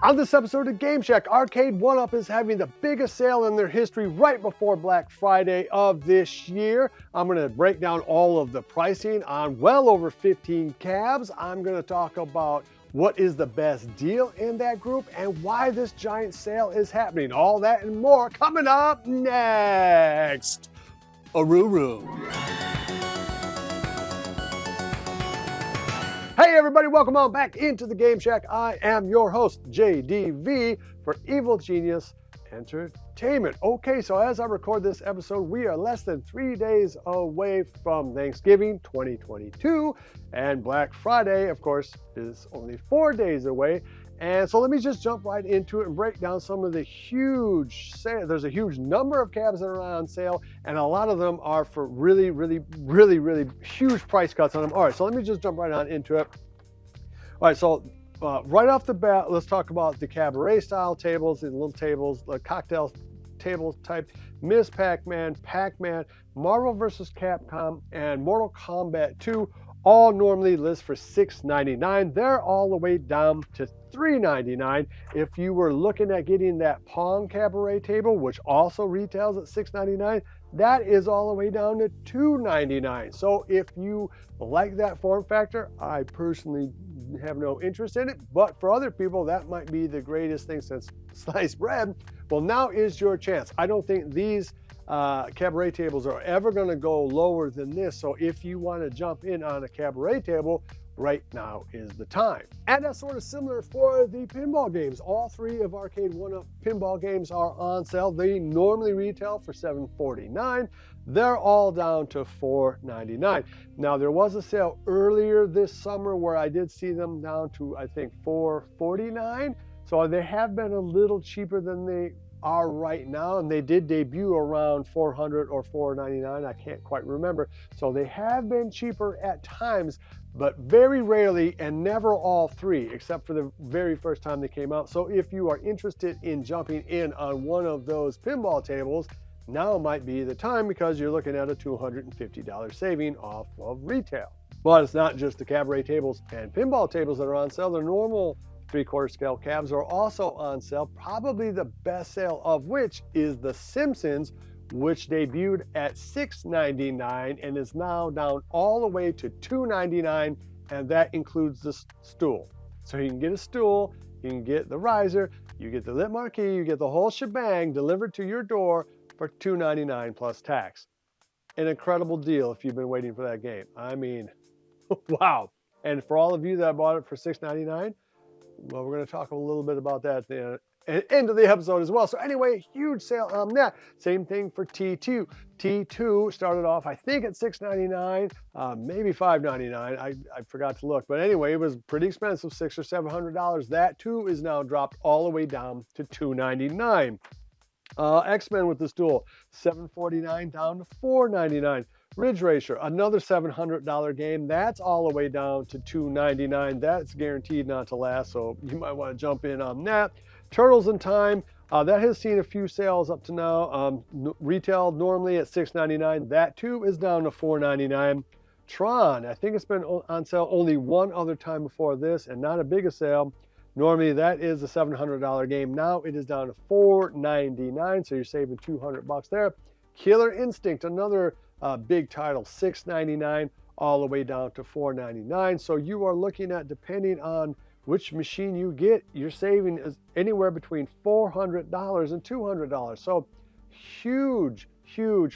On this episode of Game Shack, Arcade1up is having the biggest sale in their history right before Black Friday of this year. I'm going to break down all of the pricing on well over 15 cabs. I'm going to talk about what is the best deal in that group and why this giant sale is happening. All that and more coming up next. Aroo. Hey everybody, welcome on back into the Game Shack. I am your host, JDV, for Evil Genius Entertainment. Okay, so as I record this episode, we are less than 3 days away from Thanksgiving 2022, and Black Friday, of course, is only 4 days away. And so let me just jump right into it and break down some of the huge sales. There's a huge number of cabs that are on sale, and a lot of them are for really huge price cuts on them. All right, so let me just jump right on into it. All right, so right off the bat, let's talk about the Cabaret style tables, the little tables, the cocktail table type, Ms. Pac-Man, Pac-Man, Marvel vs. Capcom, and Mortal Kombat 2. All normally list for $6.99. They're all the way down to $3.99. If you were looking at getting that Pong Cabaret table, which also retails at $6.99, that is all the way down to $2.99. So if you like that form factor, I personally have no interest in it, but for other people, that might be the greatest thing since sliced bread. Well, now is your chance. I don't think these Cabaret tables are ever going to go lower than this. So if you want to jump in on a Cabaret table, right now is the time. And that's sort of similar for the pinball games. All three of Arcade1up pinball games are on sale. They normally retail for $7.49. They're all down to $4.99. Now there was a sale earlier this summer where I did see them down to, I think, $4.49. So they have been a little cheaper than they are right now, and they did debut around $400 or $4.99. I can't quite remember. So they have been cheaper at times, but very rarely, and never all three, except for the very first time they came out. So if you are interested in jumping in on one of those pinball tables, now might be the time, because you're looking at a $250 saving off of retail. But it's not just the Cabaret tables and pinball tables that are on sale. The normal 3/4 scale cabs are also on sale, probably the best sale of which is the Simpsons, which debuted at $6.99 and is now down all the way to $2.99, and that includes the stool. So you can get a stool, you can get the riser, you get the lit marquee, you get the whole shebang delivered to your door for $2.99 plus tax. An incredible deal if you've been waiting for that game. I mean, wow. And for all of you that bought it for $6.99, well, we're going to talk a little bit about that at the end of the episode as well. So anyway, huge sale on that. Same thing for T2. T2 started off, I think, at $6.99, maybe $5.99. I forgot to look. But anyway, it was pretty expensive, $600 or $700. That too is now dropped all the way down to $2.99. X-Men with the stool, $7.49 down to $4.99. Ridge Racer, another $700 game. That's all the way down to $2.99. That's guaranteed not to last, so you might want to jump in on that. Turtles in Time, that has seen a few sales up to now. Retail normally at $6.99. That too is down to $4.99. Tron, I think it's been on sale only one other time before this, and not a big a sale. Normally that is a $700 game. Now it is down to $4.99, so you're saving $200 there. Killer Instinct, another big title, $6.99 all the way down to $4.99. So you are looking at, depending on which machine you get, you're saving anywhere between $400 and $200. So huge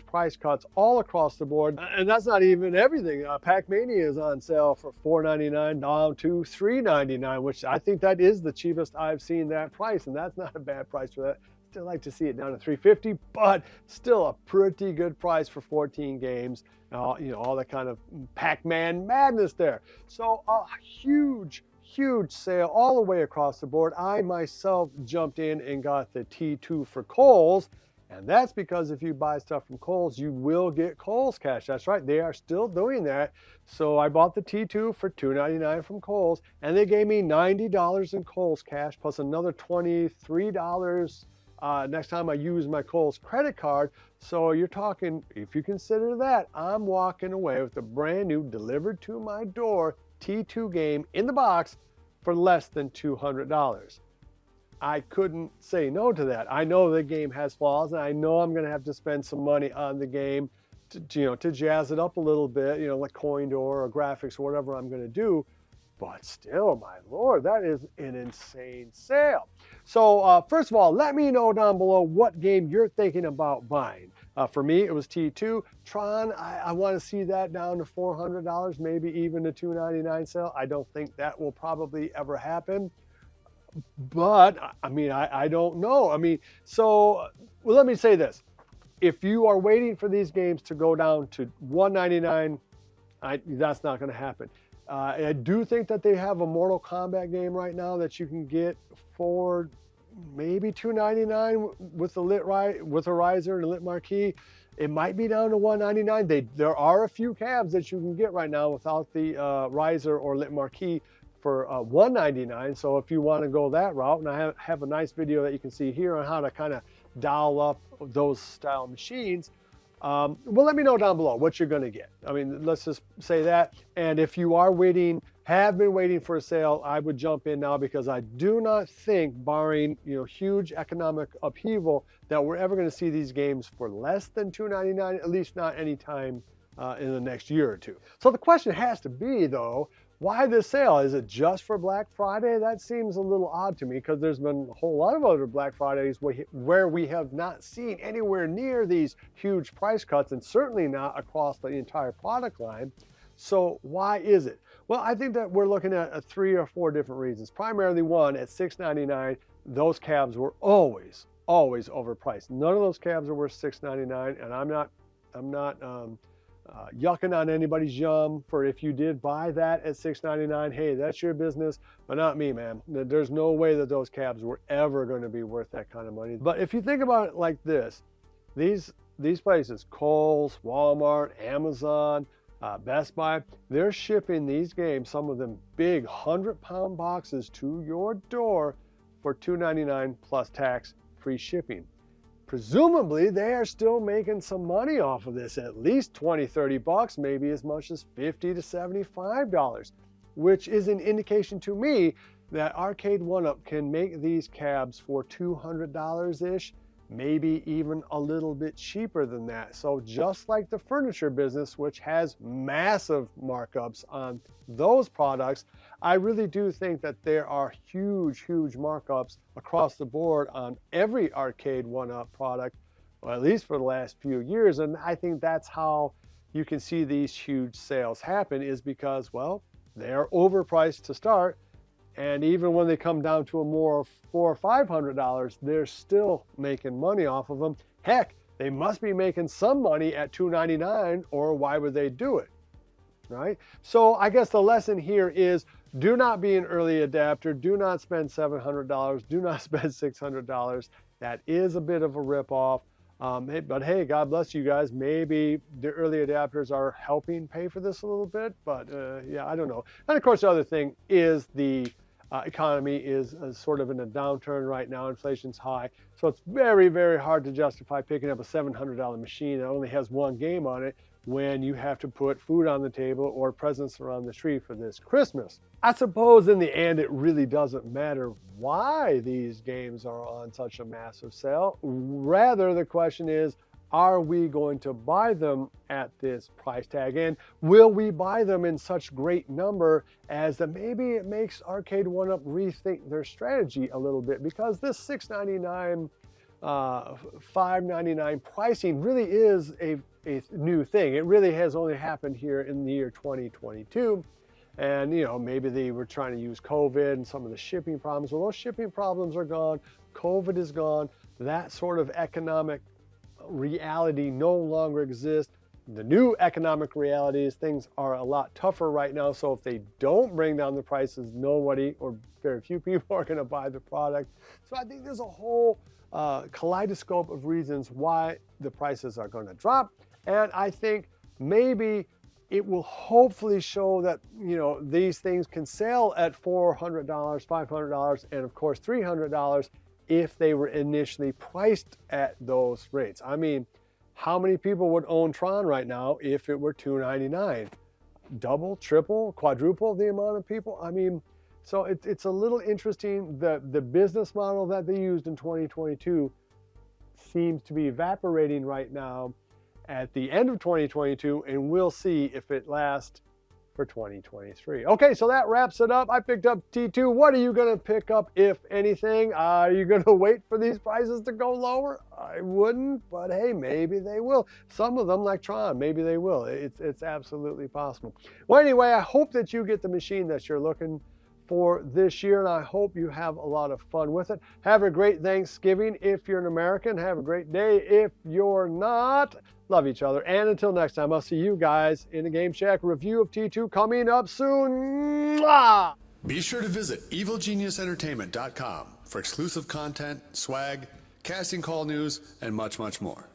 price cuts all across the board. And that's not even everything. Pac-Mania is on sale for $4.99 down to $3.99, which I think that is the cheapest I've seen that price, and that's not a bad price for that. Still like to see it down to $3.50, but still a pretty good price for 14 games. You know, all that kind of Pac-Man madness there. So a huge sale all the way across the board. I myself jumped in and got the T2 for Kohl's, and that's because if you buy stuff from Kohl's, you will get Kohl's cash. That's right, they are still doing that. So I bought the T2 for $2.99 from Kohl's, and they gave me $90 in Kohl's cash plus another $23 next time I use my Kohl's credit card. So you're talking, if you consider that, I'm walking away with a brand new delivered to my door T2 game in the box for less than $200. I couldn't say no to that. I know the game has flaws, and I know I'm going to have to spend some money on the game to jazz it up a little bit, like coin door or graphics or whatever I'm going to do. But still, my Lord, that is an insane sale. So first of all, let me know down below what game you're thinking about buying. For me, it was T2. Tron, I want to see that down to $400, maybe even a $299 sale. I don't think that will probably ever happen. But, I mean, I don't know. I mean, so well, let me say this. If you are waiting for these games to go down to $199, that's not going to happen. I do think that they have a Mortal Kombat game right now that you can get for maybe $299 with a riser and a lit marquee. It might be down to $199. There are a few cabs that you can get right now without the riser or lit marquee for $199. So if you want to go that route, and I have a nice video that you can see here on how to kind of dial up those style machines. Well, let me know down below what you're going to get. I mean, let's just say that. And if you are have been waiting for a sale, I would jump in now, because I do not think, barring huge economic upheaval, that we're ever going to see these games for less than $299, at least not anytime in the next year or two. So the question has to be, though, why this sale? Is it just for Black Friday? That seems a little odd to me, because there's been a whole lot of other Black Fridays where we have not seen anywhere near these huge price cuts, and certainly not across the entire product line. So why is it? Well, I think that we're looking at 3 or 4 different reasons. Primarily, one, at $699, those cabs were always overpriced. None of those cabs are worth $699, and I'm not yucking on anybody's yum for if you did buy that at $699. Hey, that's your business, but not me, man. There's no way that those cabs were ever going to be worth that kind of money. But if you think about it like this, these places, Kohl's, Walmart, Amazon, Best Buy, they're shipping these games, some of them big 100-pound boxes, to your door for $299 plus tax, free shipping. Presumably, they are still making some money off of this, at least 20, 30 bucks, maybe as much as $50 to $75, which is an indication to me that Arcade1up can make these cabs for $200-ish, maybe even a little bit cheaper than that. So just like the furniture business, which has massive markups on those products, I really do think that there are huge markups across the board on every Arcade1up product, or at least for the last few years. And I think that's how you can see these huge sales happen, is because, well, they are overpriced to start. And even when they come down to a more $400 or $500, they're still making money off of them. Heck, they must be making some money at $299, or why would they do it, right? So I guess the lesson here is, do not be an early adapter. Do not spend $700. Do not spend $600. That is a bit of a ripoff. But hey, God bless you guys. Maybe the early adapters are helping pay for this a little bit, but yeah, I don't know. And of course, the other thing is the economy is sort of in a downturn right now. Inflation's high, so it's very hard to justify picking up a $700 machine that only has one game on it when you have to put food on the table or presents around the tree for this Christmas. I suppose in the end, it really doesn't matter why these games are on such a massive sale. Rather, the question is, are we going to buy them at this price tag? And will we buy them in such great number as that maybe it makes Arcade1up rethink their strategy a little bit? Because this $699, $599 pricing really is a new thing. It really has only happened here in the year 2022. And, maybe they were trying to use COVID and some of the shipping problems. Well, those shipping problems are gone. COVID is gone. That sort of economic reality no longer exists. The new economic reality is things are a lot tougher right now. So if they don't bring down the prices, nobody or very few people are going to buy the product. So I think there's a whole kaleidoscope of reasons why the prices are going to drop. And I think maybe it will hopefully show that, these things can sell at $400, $500, and of course $300 if they were initially priced at those rates. I mean, how many people would own Tron right now if it were $299? Double, triple, quadruple the amount of people? I mean, So it's a little interesting. The business model that they used in 2022 seems to be evaporating right now at the end of 2022, and we'll see if it lasts for 2023. Okay, so that wraps it up. I picked up T2. What are you going to pick up, if anything? Are you going to wait for these prices to go lower? I wouldn't, but hey, maybe they will. Some of them, like Tron, maybe they will. It's absolutely possible. Well, anyway, I hope that you get the machine that you're looking for this year, and I hope you have a lot of fun with it. Have a great Thanksgiving if you're an American. Have a great day if you're not. Love each other, and until next time, I'll see you guys in the Game Shack review of T2 coming up soon. Mwah! Be sure to visit evilgeniusentertainment.com for exclusive content, swag, casting call news, and much, much more.